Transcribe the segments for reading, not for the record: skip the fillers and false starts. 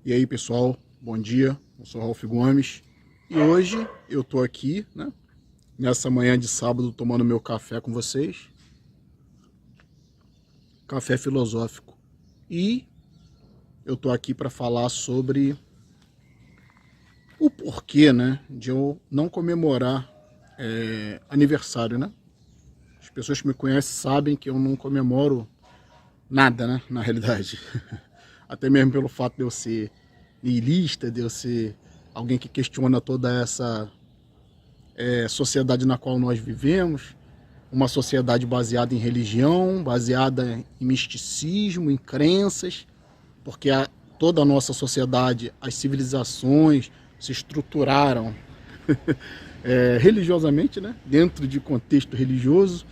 E aí pessoal, bom dia, eu sou Ralf Gomes e hoje eu tô aqui, né, nessa manhã de sábado tomando meu café com vocês, café filosófico, e eu tô aqui para falar sobre o porquê, né, de eu não comemorar aniversário, né. As pessoas que me conhecem sabem que eu não comemoro nada, né, na realidade. Até mesmo pelo fato de eu ser niilista, de eu ser alguém que questiona toda essa sociedade na qual nós vivemos, uma sociedade baseada em religião, baseada em misticismo, em crenças, porque toda a nossa sociedade, as civilizações se estruturaram religiosamente, né, dentro de contexto religioso,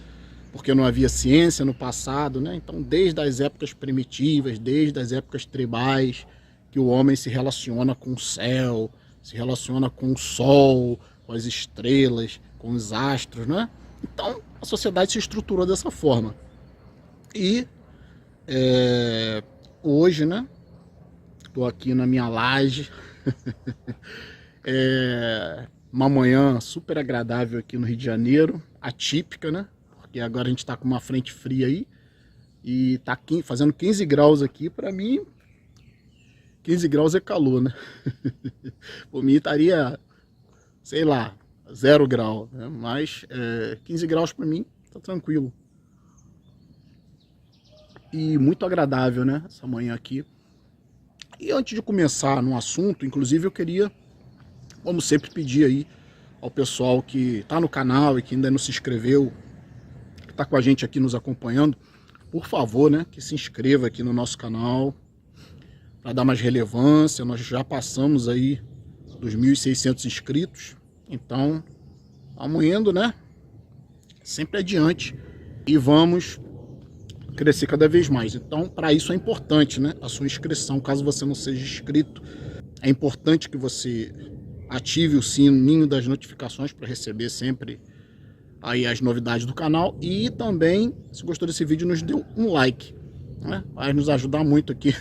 porque não havia ciência no passado, né? Então, desde as épocas primitivas, desde as épocas tribais, que o homem se relaciona com o céu, se relaciona com o sol, com as estrelas, com os astros, né? Então, a sociedade se estruturou dessa forma. E hoje, né? Estou aqui na minha laje, uma manhã super agradável aqui no Rio de Janeiro, atípica, né? Porque agora a gente está com uma frente fria aí e tá fazendo 15 graus aqui. Para mim, 15 graus é calor, né? Por mim estaria, sei lá, 0 grau, né? Mas 15 graus para mim tá tranquilo. E muito agradável, né? Essa manhã aqui. E antes de começar no assunto, inclusive eu queria, como sempre, pedir aí ao pessoal que tá no canal e que ainda não se inscreveu, que tá com a gente aqui nos acompanhando, por favor, né, que se inscreva aqui no nosso canal para dar mais relevância. Nós já passamos aí dos 1.600 inscritos, então vamos indo, né, sempre adiante e vamos crescer cada vez mais. Então, para isso é importante, né, a sua inscrição. Caso você não seja inscrito, é importante que você ative o sininho das notificações para receber sempre aí as novidades do canal. E também, se gostou desse vídeo, nos dê um like, né? Vai nos ajudar muito aqui.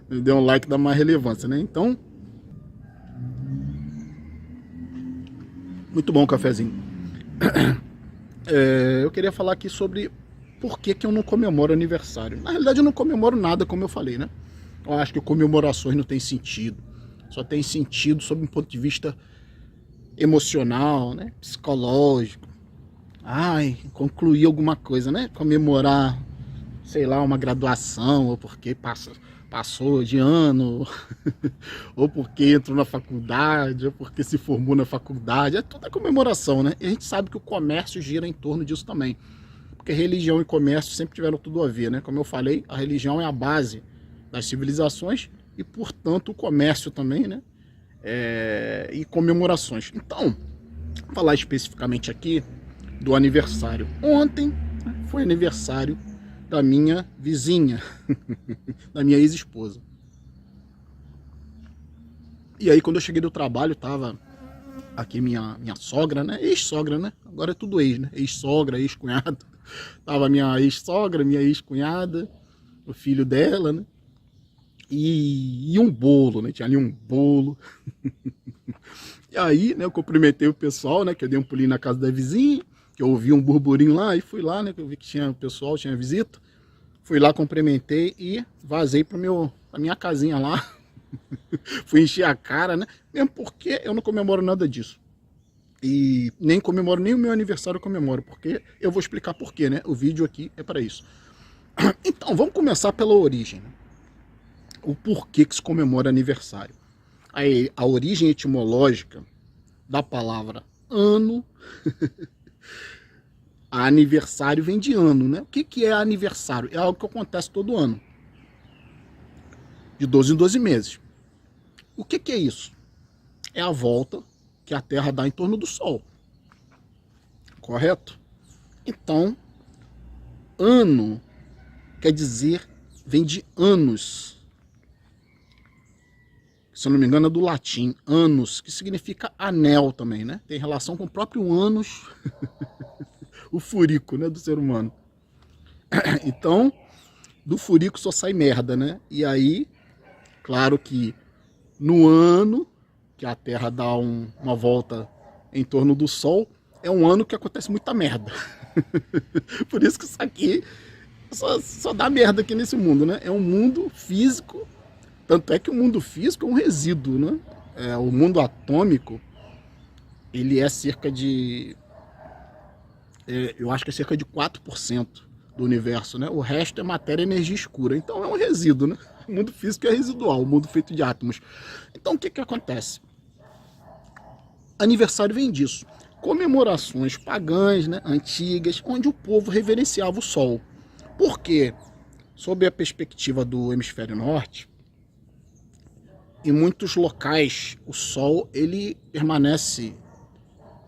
Dê um like, dá mais relevância, né? Então, muito bom o cafezinho. Eu queria falar aqui sobre por que eu não comemoro aniversário. Na realidade, eu não comemoro nada, como eu falei, né? Eu acho que comemorações não tem sentido. Só tem sentido sob um ponto de vista emocional, né, psicológico. Ai, concluir alguma coisa, né? Comemorar, sei lá, uma graduação, ou porque passou de ano, ou porque entrou na faculdade, ou porque se formou na faculdade. É tudo comemoração, né? E a gente sabe que o comércio gira em torno disso também. Porque religião e comércio sempre tiveram tudo a ver, né? Como eu falei, a religião é a base das civilizações e, portanto, o comércio também, né? E comemorações. Então, vou falar especificamente aqui do aniversário. Ontem foi aniversário da minha vizinha, da minha ex-esposa. E aí, quando eu cheguei do trabalho, tava aqui minha sogra, né? Ex-sogra, né? Agora é tudo ex, né? Ex-sogra, ex-cunhado. Tava minha ex-sogra, minha ex-cunhada, o filho dela, né? E um bolo, né? Tinha ali um bolo. E aí, né, eu cumprimentei o pessoal, né? Que eu dei um pulinho na casa da vizinha, que eu ouvi um burburinho lá, e fui lá, né? Que eu vi que tinha pessoal, tinha visita. Fui lá, cumprimentei e vazei pra minha casinha lá. Fui encher a cara, né? Mesmo porque eu não comemoro nada disso. E nem comemoro, nem o meu aniversário eu comemoro, porque eu vou explicar por quê, né? O vídeo aqui é para isso. Então, vamos começar pela origem, né? O porquê que se comemora aniversário. A origem etimológica da palavra ano, aniversário vem de ano, né? O que é aniversário? É algo que acontece todo ano, de 12 em 12 meses. O que é isso? É a volta que a Terra dá em torno do Sol, correto? Então, ano quer dizer, vem de anos, se eu não me engano é do latim, anos, que significa anel também, né? Tem relação com o próprio ânus, o furico, né, do ser humano. Então, do furico só sai merda, né? E aí Claro que no ano que a Terra dá uma volta em torno do Sol, é um ano que acontece muita merda. Por isso que isso aqui só dá merda aqui nesse mundo, né? É um mundo físico, tanto é que o mundo físico é um resíduo, né? O mundo atômico, ele é cerca de... eu acho que é cerca de 4% do universo, né? O resto é matéria e energia escura. Então é um resíduo, né? O mundo físico é residual, o mundo feito de átomos. Então o que que acontece? Aniversário vem disso. Comemorações pagãs, né, antigas, onde o povo reverenciava o Sol. Por quê? Sob a perspectiva do hemisfério norte, em muitos locais o Sol ele permanece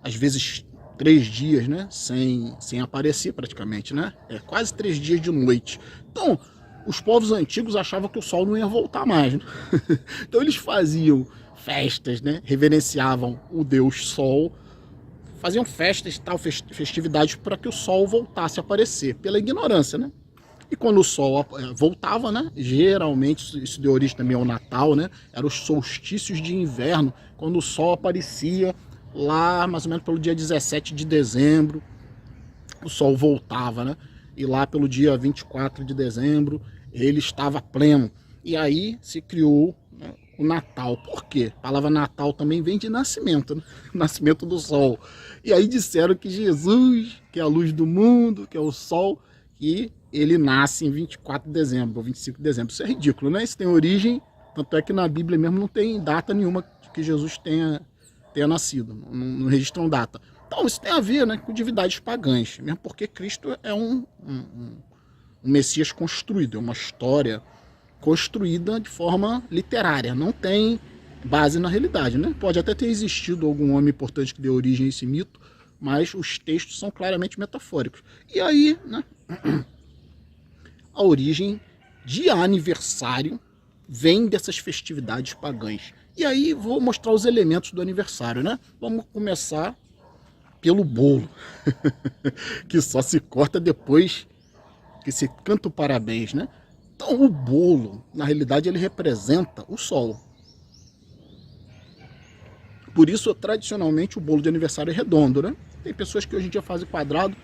às vezes 3 dias, né, sem aparecer praticamente, né? É quase 3 dias de noite. Então, os povos antigos achavam que o Sol não ia voltar mais, né? Então eles faziam festas, né? Reverenciavam o Deus Sol, faziam festas e tal, festividades para que o Sol voltasse a aparecer, pela ignorância, né? E quando o Sol voltava, né? Geralmente, isso deu origem também ao Natal, né? Eram os solstícios de inverno, quando o Sol aparecia lá mais ou menos pelo dia 17 de dezembro, o Sol voltava, né? E lá pelo dia 24 de dezembro, ele estava pleno. E aí se criou, né, o Natal. Por quê? A palavra Natal também vem de nascimento, né? Nascimento do Sol. E aí disseram que Jesus, que é a luz do mundo, que é o Sol, que ele nasce em 24 de dezembro, ou 25 de dezembro. Isso é ridículo, né? Isso tem origem, tanto é que na Bíblia mesmo não tem data nenhuma que Jesus tenha nascido, não registram data. Então isso tem a ver, né, com divindades pagãs, mesmo porque Cristo é um Messias construído, é uma história construída de forma literária, não tem base na realidade, né? Pode até ter existido algum homem importante que deu origem a esse mito, mas os textos são claramente metafóricos. E aí, né, a origem de aniversário vem dessas festividades pagãs. E aí vou mostrar os elementos do aniversário, né? Vamos começar pelo bolo, que só se corta depois que se canta o parabéns, né? Então o bolo, na realidade, ele representa o Sol. Por isso, tradicionalmente, o bolo de aniversário é redondo, né? Tem pessoas que hoje em dia fazem quadrado,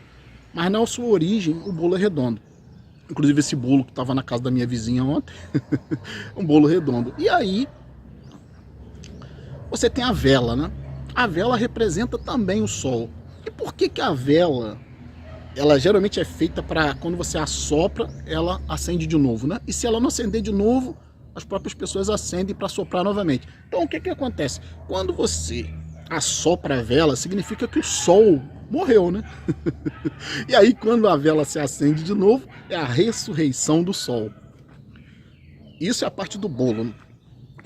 mas na sua origem o bolo é redondo. Inclusive esse bolo que estava na casa da minha vizinha ontem, um bolo redondo. E aí, você tem a vela, né? A vela representa também o Sol. E por que que a vela, ela geralmente é feita para quando você assopra, ela acende de novo, né? E se ela não acender de novo, as próprias pessoas acendem para soprar novamente. Então o que que acontece? Quando você assopra a vela, significa que o Sol morreu, né? E aí quando a vela se acende de novo, é a ressurreição do Sol. Isso é a parte do bolo, né?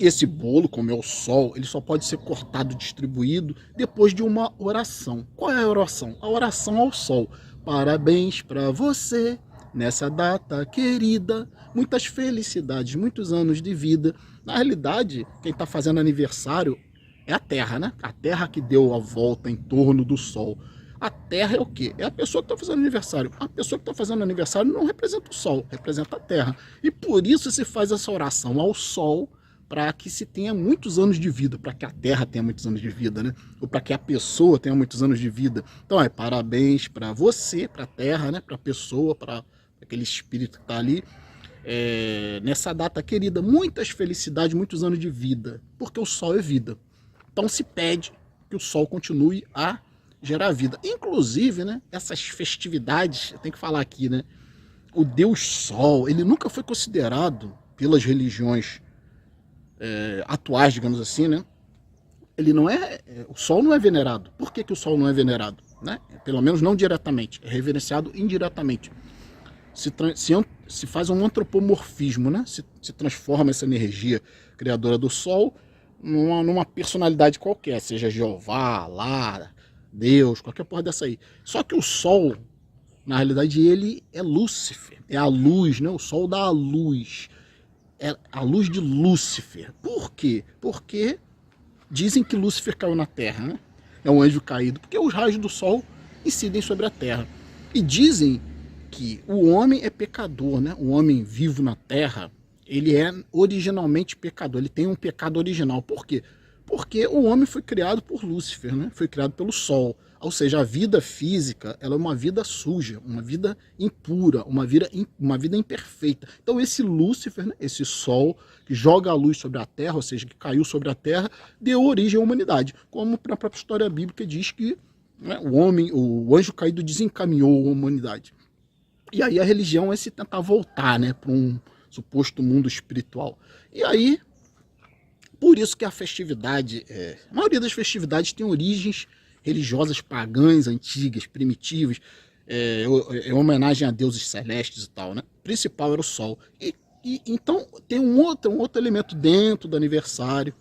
Esse bolo, como é o Sol, ele só pode ser cortado e distribuído depois de uma oração. Qual é a oração? A oração ao Sol. Parabéns para você nessa data querida, muitas felicidades, muitos anos de vida. Na realidade, quem está fazendo aniversário é a Terra, né? A Terra que deu a volta em torno do Sol. A Terra é o quê? É a pessoa que está fazendo aniversário. A pessoa que está fazendo aniversário não representa o Sol, representa a Terra. E por isso se faz essa oração ao Sol, para que se tenha muitos anos de vida, para que a Terra tenha muitos anos de vida, né? Ou para que a pessoa tenha muitos anos de vida. Então, parabéns para você, para a Terra, né? Para a pessoa, para aquele espírito que está ali. Nessa data querida, muitas felicidades, muitos anos de vida, porque o Sol é vida. Então se pede que o Sol continue a gerar vida. Inclusive, né? Essas festividades, eu tenho que falar aqui, né? O Deus Sol, ele nunca foi considerado pelas religiões atuais, digamos assim, né? Ele não é, o Sol não é venerado. Por que que o Sol não é venerado, né? Pelo menos não diretamente, é reverenciado indiretamente. Se faz um antropomorfismo, né? Se transforma essa energia criadora do Sol numa personalidade qualquer, seja Jeová, Alá, Deus, qualquer porra dessa aí. Só que o Sol, na realidade, ele é Lúcifer, é a luz, né? O Sol dá a luz. É a luz de Lúcifer. Por quê? Porque dizem que Lúcifer caiu na Terra, né? É um anjo caído, porque os raios do Sol incidem sobre a Terra. E dizem que o homem é pecador, né? O homem vivo na Terra, ele é originalmente pecador, ele tem um pecado original. Por quê? Porque o homem foi criado por Lúcifer, né? Foi criado pelo Sol. Ou seja, a vida física, ela é uma vida suja, uma vida impura, uma vida imperfeita. Então esse Lúcifer, né? Esse Sol que joga a luz sobre a Terra, ou seja, que caiu sobre a Terra, deu origem à humanidade. Como a própria história bíblica diz que, né, o anjo caído desencaminhou a humanidade. E aí a religião é se tentar voltar, né, para um suposto mundo espiritual. E aí, por isso que a festividade, a maioria das festividades tem origens religiosas pagãs, antigas, primitivas, em homenagem a deuses celestes e tal, né? O principal era o sol. Então tem um outro elemento dentro do aniversário.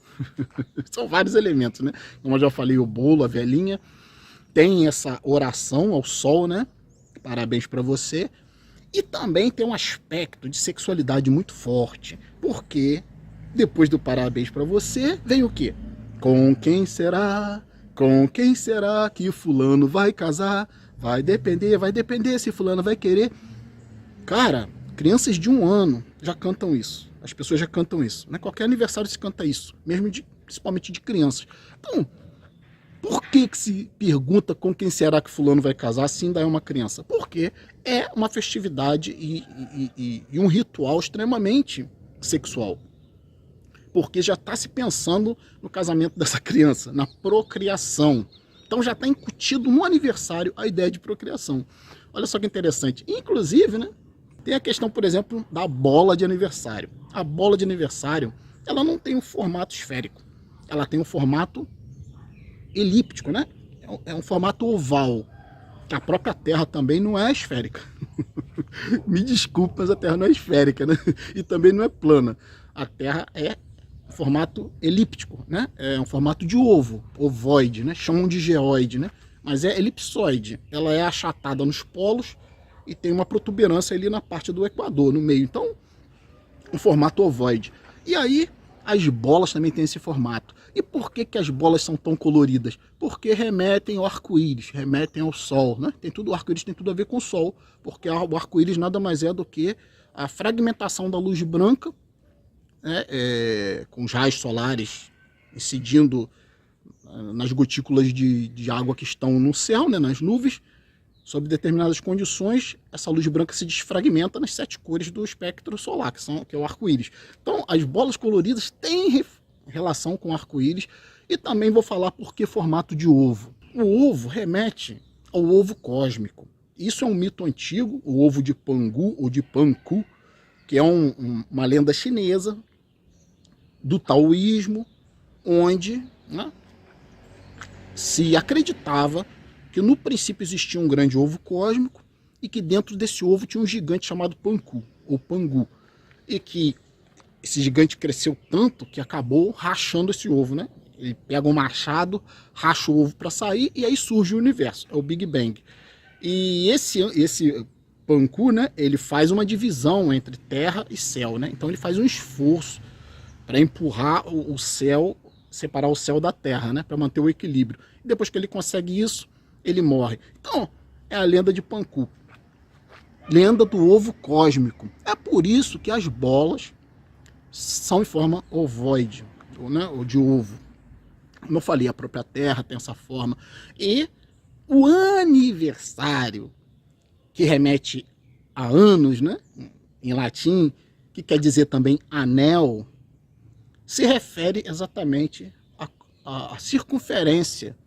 São vários elementos, né? Como eu já falei, o bolo, a velhinha, tem essa oração ao sol, né? Parabéns para você. E também tem um aspecto de sexualidade muito forte, porque depois do parabéns para você, vem o quê? Com quem será? Com quem será que fulano vai casar? Vai depender se fulano vai querer. Cara, crianças de 1 ano já cantam isso. As pessoas já cantam isso. Né? Qualquer aniversário se canta isso, mesmo principalmente de crianças. Então, por que se pergunta com quem será que fulano vai casar se ainda é uma criança? Porque é uma festividade e um ritual extremamente sexual. Porque já está se pensando no casamento dessa criança, na procriação. Então já está incutido no aniversário a ideia de procriação. Olha só que interessante. Inclusive, né, tem a questão, por exemplo, da bola de aniversário. A bola de aniversário, ela não tem um formato esférico. Ela tem um formato elíptico, né? É um formato oval. A própria Terra também não é esférica. Me desculpa, mas a Terra não é esférica, né? E também não é plana. A Terra é formato elíptico, né? É um formato de ovo, ovoide, né? Chamam de geoide, né? Mas é elipsoide. Ela é achatada nos polos e tem uma protuberância ali na parte do equador, no meio. Então, um formato ovoide. E aí, as bolas também têm esse formato. E por que as bolas são tão coloridas? Porque remetem ao arco-íris, remetem ao sol, né? Tem tudo, o arco-íris tem tudo a ver com o sol, porque o arco-íris nada mais é do que a fragmentação da luz branca, né, com os raios solares incidindo nas gotículas de água que estão no céu, né, nas nuvens. Sob determinadas condições, essa luz branca se desfragmenta nas 7 cores do espectro solar, que é o arco-íris. Então, as bolas coloridas têm relação com o arco-íris, e também vou falar por que formato de ovo. O ovo remete ao ovo cósmico. Isso é um mito antigo, o ovo de Pangu ou de Panku, que é uma lenda chinesa do taoísmo, onde, né, se acreditava que no princípio existia um grande ovo cósmico e que dentro desse ovo tinha um gigante chamado Panku, ou Pangu, e que esse gigante cresceu tanto que acabou rachando esse ovo, né? Ele pega um machado, racha o ovo para sair e aí surge o universo, é o Big Bang. E esse Panku, né, ele faz uma divisão entre terra e céu, né? Então ele faz um esforço para empurrar o céu, separar o céu da terra, né, para manter o equilíbrio. E depois que ele consegue isso, ele morre. Então, é a lenda de Panku. Lenda do ovo cósmico. É por isso que as bolas são em forma ovoide, né, ou de ovo. Como eu falei, a própria Terra tem essa forma. E o aniversário, que remete a anos, né, em latim, que quer dizer também anel, se refere exatamente à circunferência,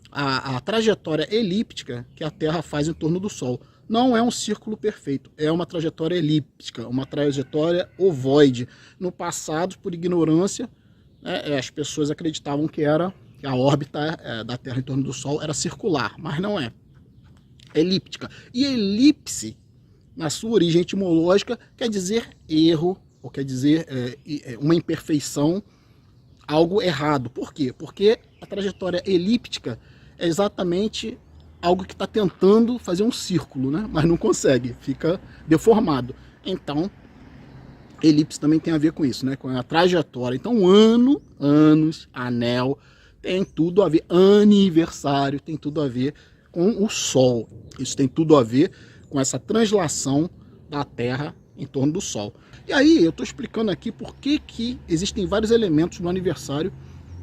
à trajetória elíptica que a Terra faz em torno do Sol. Não é um círculo perfeito, é uma trajetória elíptica, uma trajetória ovoide. No passado, por ignorância, né, as pessoas acreditavam que a órbita da Terra em torno do Sol era circular, mas não é. É elíptica. E elipse, na sua origem etimológica, quer dizer erro, ou quer dizer uma imperfeição, algo errado. Por quê? Porque a trajetória elíptica é exatamente algo que está tentando fazer um círculo, né? Mas não consegue, fica deformado. Então, elipse também tem a ver com isso, né? Com a trajetória. Então, anos, anel, tem tudo a ver, aniversário, tem tudo a ver com o Sol. Isso tem tudo a ver com essa translação da Terra em torno do Sol. E aí eu estou explicando aqui por que existem vários elementos no aniversário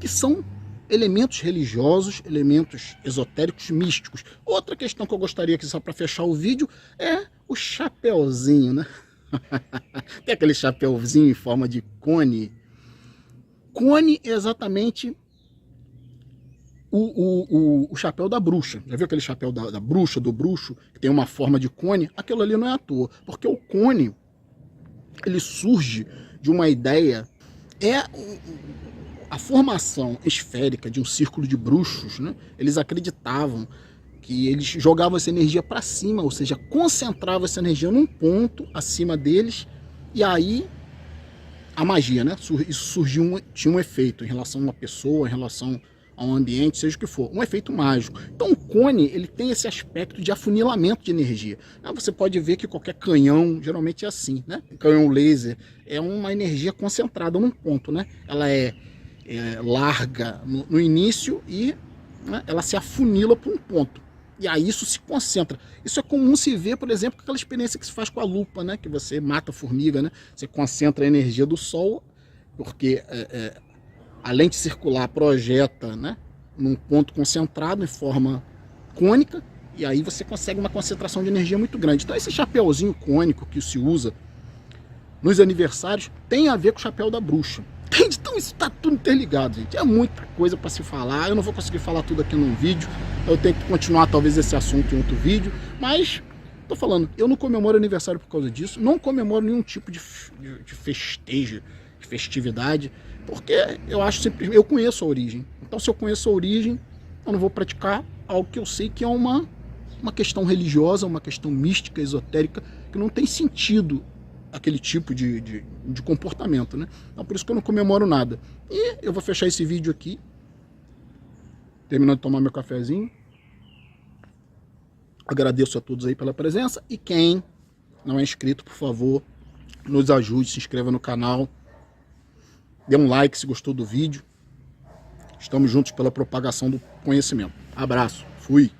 que são elementos religiosos, elementos esotéricos, místicos. Outra questão que eu gostaria aqui, só para fechar o vídeo, é o chapéuzinho, né? Tem aquele chapéuzinho em forma de cone. Cone é exatamente o chapéu da bruxa. Já viu aquele chapéu da bruxa, do bruxo, que tem uma forma de cone? Aquilo ali não é à toa, porque o cone, ele surge de uma ideia, a formação esférica de um círculo de bruxos, né? Eles acreditavam que eles jogavam essa energia para cima, ou seja, concentravam essa energia num ponto acima deles, e aí a magia, né? Isso surgiu, tinha um efeito em relação a uma pessoa, em relação a um ambiente, seja o que for, um efeito mágico. Então o cone, ele tem esse aspecto de afunilamento de energia. Você pode ver que qualquer canhão, geralmente é assim, né? Um canhão laser é uma energia concentrada num ponto, né? Ela é larga no início e, né, ela se afunila para um ponto. E aí isso se concentra. Isso é comum se ver, por exemplo, com aquela experiência que se faz com a lupa, né? Que você mata a formiga, né? Você concentra a energia do sol, porque a lente circular projeta, né, num ponto concentrado em forma cônica, e aí você consegue uma concentração de energia muito grande. Então esse chapéuzinho cônico que se usa nos aniversários tem a ver com o chapéu da bruxa. Então isso está tudo interligado, gente. É muita coisa para se falar. Eu não vou conseguir falar tudo aqui num vídeo. Eu tenho que continuar talvez esse assunto em outro vídeo. Mas tô falando, eu não comemoro aniversário por causa disso. Não comemoro nenhum tipo de festejo, de festividade, porque eu acho sempre, eu conheço a origem. Então se eu conheço a origem, eu não vou praticar algo que eu sei que é uma questão religiosa, uma questão mística, esotérica, que não tem sentido aquele tipo de comportamento, né? Então por isso que eu não comemoro nada. E eu vou fechar esse vídeo aqui, terminando de tomar meu cafezinho. Agradeço a todos aí pela presença, e quem não é inscrito, por favor, nos ajude, se inscreva no canal, dê um like se gostou do vídeo. Estamos juntos pela propagação do conhecimento. Abraço, fui!